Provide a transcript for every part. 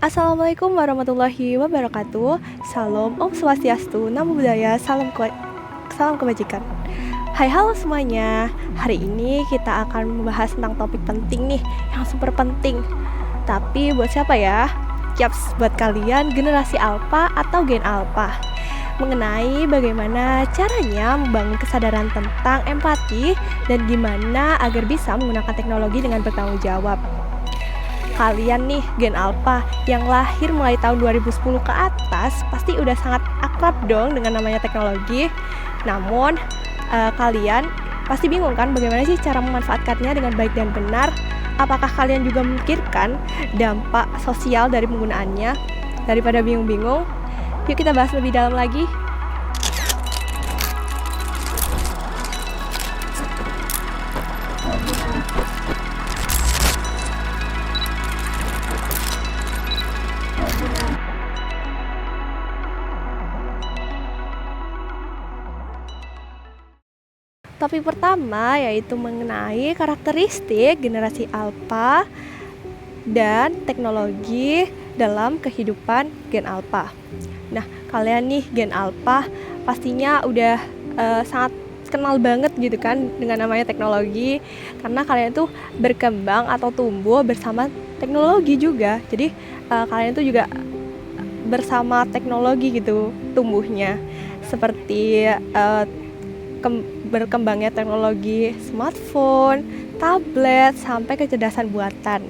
Assalamualaikum warahmatullahi wabarakatuh. Salam Om Swastiastu, Namo Buddhaya, salam kebajikan. Hai halo semuanya. Hari ini kita akan membahas tentang topik penting nih, yang super penting. Tapi buat siapa ya? Yaps, buat kalian generasi alpha atau gen alpha. Mengenai bagaimana caranya membangun kesadaran tentang empati dan gimana agar bisa menggunakan teknologi dengan bertanggung jawab. Kalian nih gen alpha yang lahir mulai tahun 2010 ke atas pasti udah sangat akrab dong dengan namanya teknologi. Namun kalian pasti bingung kan bagaimana sih cara memanfaatkannya dengan baik dan benar. Apakah kalian juga memikirkan dampak sosial dari penggunaannya? Daripada bingung-bingung, yuk kita bahas lebih dalam lagi. Topik pertama yaitu mengenai karakteristik generasi alpha dan teknologi dalam kehidupan gen alpha. Nah, kalian nih gen alpha pastinya udah sangat kenal banget gitu kan dengan namanya teknologi, karena kalian tuh berkembang atau tumbuh bersama teknologi juga. Jadi kalian tuh juga bersama teknologi gitu tumbuhnya, seperti berkembangnya teknologi smartphone, tablet, sampai kecerdasan buatan.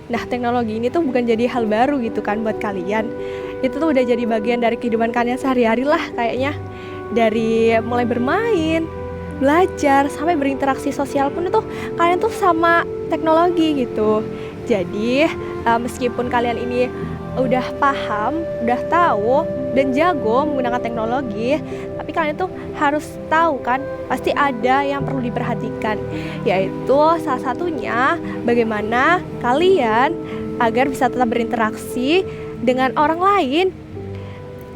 Nah, teknologi ini tuh bukan jadi hal baru gitu kan buat kalian. Itu tuh udah jadi bagian dari kehidupan kalian sehari-hari lah kayaknya. Dari mulai bermain, belajar, sampai berinteraksi sosial pun itu kalian tuh sama teknologi gitu. Jadi, meskipun kalian ini udah paham, udah tahu, dan jago menggunakan teknologi, tapi kalian tuh harus tahu kan, pasti ada yang perlu diperhatikan, yaitu salah satunya bagaimana kalian agar bisa tetap berinteraksi dengan orang lain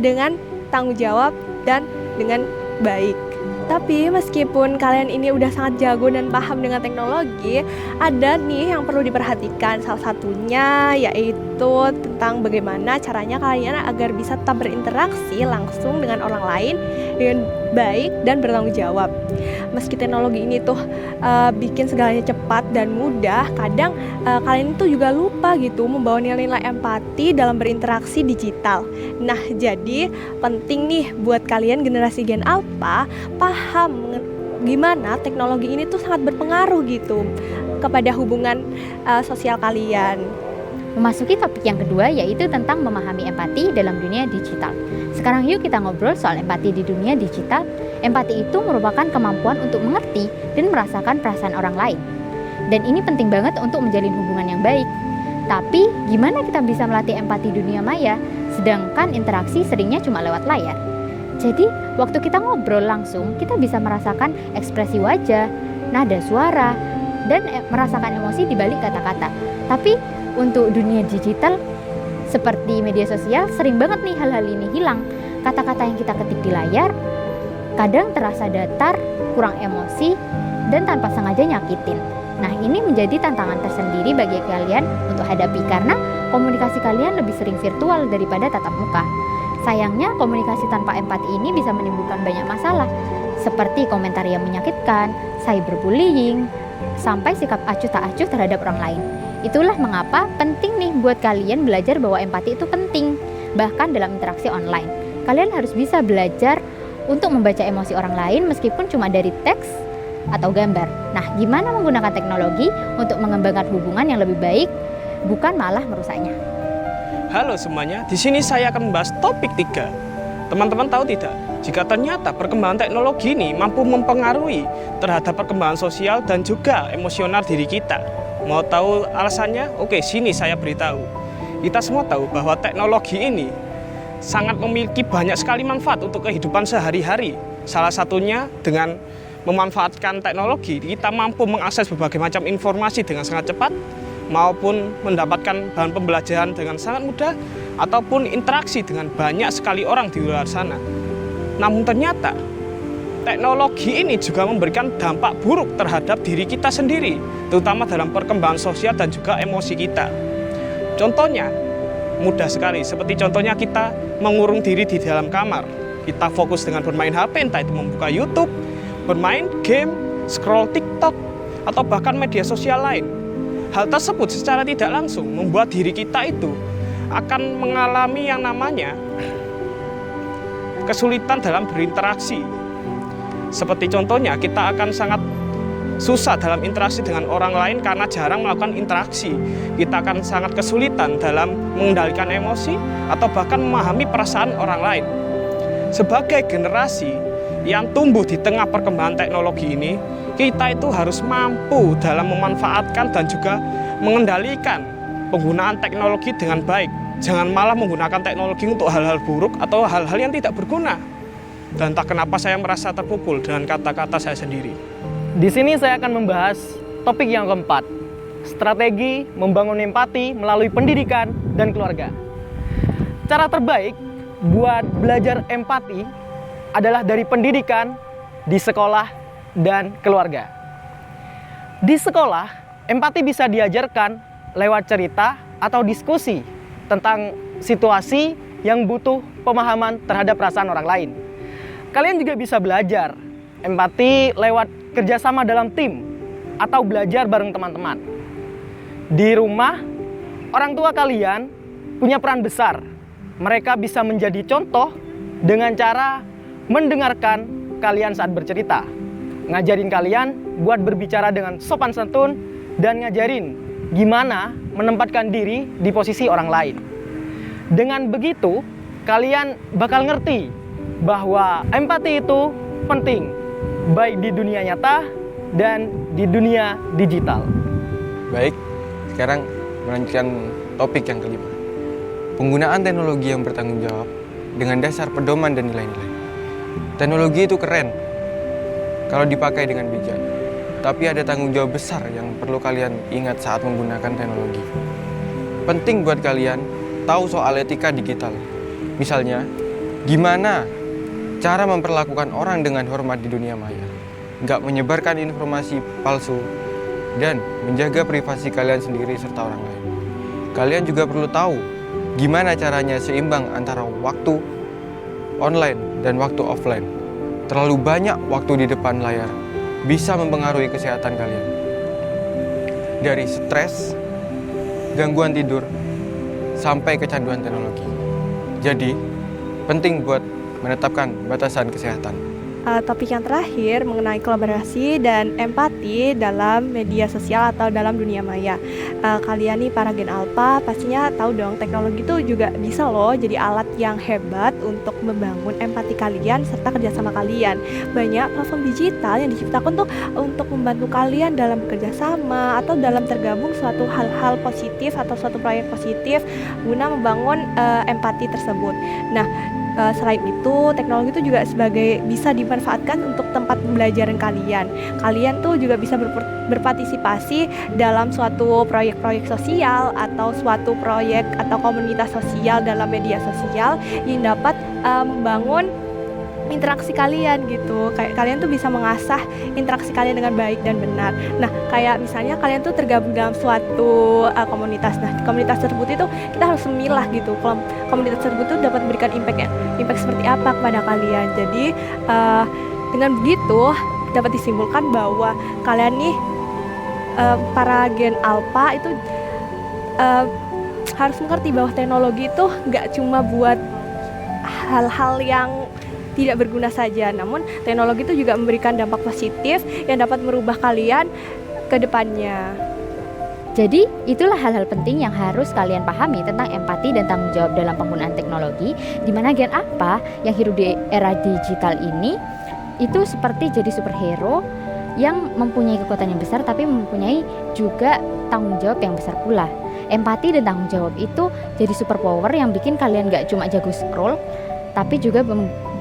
dengan tanggung jawab dan dengan baik. Tapi meskipun kalian ini udah sangat jago dan paham dengan teknologi, ada nih yang perlu diperhatikan. Salah satunya yaitu tentang bagaimana caranya kalian agar bisa tetap berinteraksi langsung dengan orang lain dengan baik dan bertanggung jawab. Meski teknologi ini tuh bikin segalanya cepat dan mudah, kadang kalian tuh juga lupa gitu membawa nilai-nilai empati dalam berinteraksi digital. Nah, jadi penting nih buat kalian generasi gen alpha paham gimana teknologi ini tuh sangat berpengaruh gitu kepada hubungan sosial kalian. Memasuki topik yang kedua yaitu tentang memahami empati dalam dunia digital. Sekarang yuk kita ngobrol soal empati di dunia digital. Empati itu merupakan kemampuan untuk mengerti dan merasakan perasaan orang lain. Dan ini penting banget untuk menjalin hubungan yang baik. Tapi gimana kita bisa melatih empati dunia maya sedangkan interaksi seringnya cuma lewat layar? Jadi waktu kita ngobrol langsung, kita bisa merasakan ekspresi wajah, nada suara, dan merasakan emosi di balik kata-kata. Tapi untuk dunia digital seperti media sosial, sering banget nih hal-hal ini hilang. Kata-kata yang kita ketik di layar kadang terasa datar, kurang emosi, dan tanpa sengaja nyakitin. Nah, ini menjadi tantangan tersendiri bagi kalian untuk hadapi karena komunikasi kalian lebih sering virtual daripada tatap muka. Sayangnya, komunikasi tanpa empati ini bisa menimbulkan banyak masalah, seperti komentar yang menyakitkan, cyberbullying, sampai sikap acuh tak acuh terhadap orang lain. Itulah mengapa penting nih buat kalian belajar bahwa empati itu penting, bahkan dalam interaksi online. Kalian harus bisa belajar untuk membaca emosi orang lain meskipun cuma dari teks atau gambar. Nah, gimana menggunakan teknologi untuk mengembangkan hubungan yang lebih baik, bukan malah merusaknya. Halo semuanya, di sini saya akan membahas topik 3. Teman-teman tahu tidak, jika ternyata perkembangan teknologi ini mampu mempengaruhi terhadap perkembangan sosial dan juga emosional diri kita. Mau tahu alasannya? Oke, sini saya beritahu. Kita semua tahu bahwa teknologi ini sangat memiliki banyak sekali manfaat untuk kehidupan sehari-hari. Salah satunya dengan memanfaatkan teknologi, kita mampu mengakses berbagai macam informasi dengan sangat cepat, maupun mendapatkan bahan pembelajaran dengan sangat mudah, ataupun interaksi dengan banyak sekali orang di luar sana. Namun ternyata teknologi ini juga memberikan dampak buruk terhadap diri kita sendiri, terutama dalam perkembangan sosial dan juga emosi kita. Contohnya, mudah sekali. Seperti contohnya kita mengurung diri di dalam kamar. Kita fokus dengan bermain HP, entah itu membuka YouTube, bermain game, scroll TikTok, atau bahkan media sosial lain. Hal tersebut secara tidak langsung membuat diri kita itu akan mengalami yang namanya kesulitan dalam berinteraksi. Seperti contohnya, kita akan sangat susah dalam interaksi dengan orang lain karena jarang melakukan interaksi. Kita akan sangat kesulitan dalam mengendalikan emosi atau bahkan memahami perasaan orang lain. Sebagai generasi yang tumbuh di tengah perkembangan teknologi ini, kita itu harus mampu dalam memanfaatkan dan juga mengendalikan penggunaan teknologi dengan baik. Jangan malah menggunakan teknologi untuk hal-hal buruk atau hal-hal yang tidak berguna. Dan tak kenapa saya merasa terpukul dengan kata-kata saya sendiri. Di sini saya akan membahas topik yang keempat, strategi membangun empati melalui pendidikan dan keluarga. Cara terbaik buat belajar empati adalah dari pendidikan, di sekolah, dan keluarga. Di sekolah, empati bisa diajarkan lewat cerita atau diskusi tentang situasi yang butuh pemahaman terhadap perasaan orang lain. Kalian juga bisa belajar empati lewat kerjasama dalam tim atau belajar bareng teman-teman. Di rumah, orang tua kalian punya peran besar. Mereka bisa menjadi contoh dengan cara mendengarkan kalian saat bercerita, ngajarin kalian buat berbicara dengan sopan santun, dan ngajarin gimana menempatkan diri di posisi orang lain. Dengan begitu, kalian bakal ngerti bahwa empati itu penting, baik di dunia nyata dan di dunia digital. Baik, sekarang melanjutkan topik yang kelima. Penggunaan teknologi yang bertanggung jawab dengan dasar pedoman dan nilai-nilai. Teknologi itu keren kalau dipakai dengan bijak, tapi ada tanggung jawab besar yang perlu kalian ingat saat menggunakan teknologi. Penting buat kalian tahu soal etika digital. Misalnya, gimana cara memperlakukan orang dengan hormat di dunia maya, nggak menyebarkan informasi palsu, dan menjaga privasi kalian sendiri serta orang lain. Kalian juga perlu tahu gimana caranya seimbang antara waktu online dan waktu offline. Terlalu banyak waktu di depan layar bisa mempengaruhi kesehatan kalian. Dari stres, gangguan tidur, sampai kecanduan teknologi. Jadi, penting buat menetapkan batasan kesehatan. Topik yang terakhir mengenai kolaborasi dan empati dalam media sosial atau dalam dunia maya. Kalian nih para Gen Alpha pastinya tahu dong, teknologi itu juga bisa loh jadi alat yang hebat untuk membangun empati kalian serta kerjasama kalian. Banyak platform digital yang diciptakan tuh untuk membantu kalian dalam bekerja sama atau dalam tergabung suatu hal-hal positif atau suatu proyek positif guna membangun empati tersebut. Nah, selain itu, teknologi itu juga bisa dimanfaatkan untuk tempat pembelajaran kalian. Kalian tuh juga bisa berpartisipasi dalam suatu proyek-proyek sosial atau suatu proyek atau komunitas sosial dalam media sosial yang dapat membangun interaksi kalian gitu. Kayak kalian tuh bisa mengasah interaksi kalian dengan baik dan benar. Nah, kayak misalnya kalian tuh tergabung dalam suatu komunitas. Nah, di komunitas tersebut itu kita harus memilah gitu. Kalau komunitas tersebut tuh dapat memberikan impact seperti apa kepada kalian. Jadi dengan begitu dapat disimpulkan bahwa kalian nih para Gen Alpha itu harus mengerti bahwa teknologi itu nggak cuma buat hal-hal yang tidak berguna saja, namun teknologi itu juga memberikan dampak positif yang dapat merubah kalian ke depannya. Jadi, itulah hal-hal penting yang harus kalian pahami tentang empati dan tanggung jawab dalam penggunaan teknologi, di mana Gen Alpha yang hidup di era digital ini itu seperti jadi superhero yang mempunyai kekuatan yang besar tapi mempunyai juga tanggung jawab yang besar pula. Empati dan tanggung jawab itu jadi superpower yang bikin kalian gak cuma jago scroll, tapi juga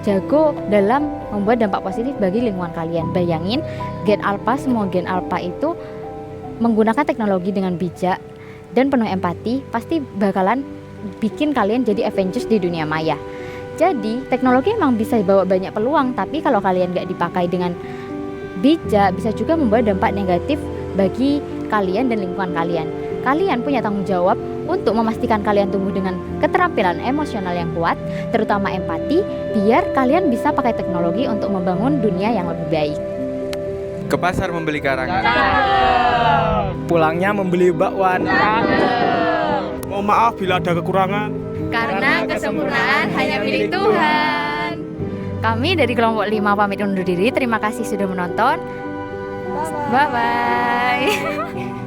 jago dalam membuat dampak positif bagi lingkungan kalian. Bayangin, semua Gen Alpha itu menggunakan teknologi dengan bijak dan penuh empati, pasti bakalan bikin kalian jadi Avengers di dunia maya. Jadi, teknologi emang bisa bawa banyak peluang, tapi kalau kalian gak dipakai dengan bijak, bisa juga membawa dampak negatif bagi kalian dan lingkungan kalian. Kalian punya tanggung jawab untuk memastikan kalian tumbuh dengan keterampilan emosional yang kuat, terutama empati, biar kalian bisa pakai teknologi untuk membangun dunia yang lebih baik. Ke pasar membeli karangan. Pulangnya membeli bakwan. Mohon maaf bila ada kekurangan. Karena kesempurnaan hanya milik Tuhan. Kami dari kelompok 5 pamit undur diri. Terima kasih sudah menonton. Bye-bye.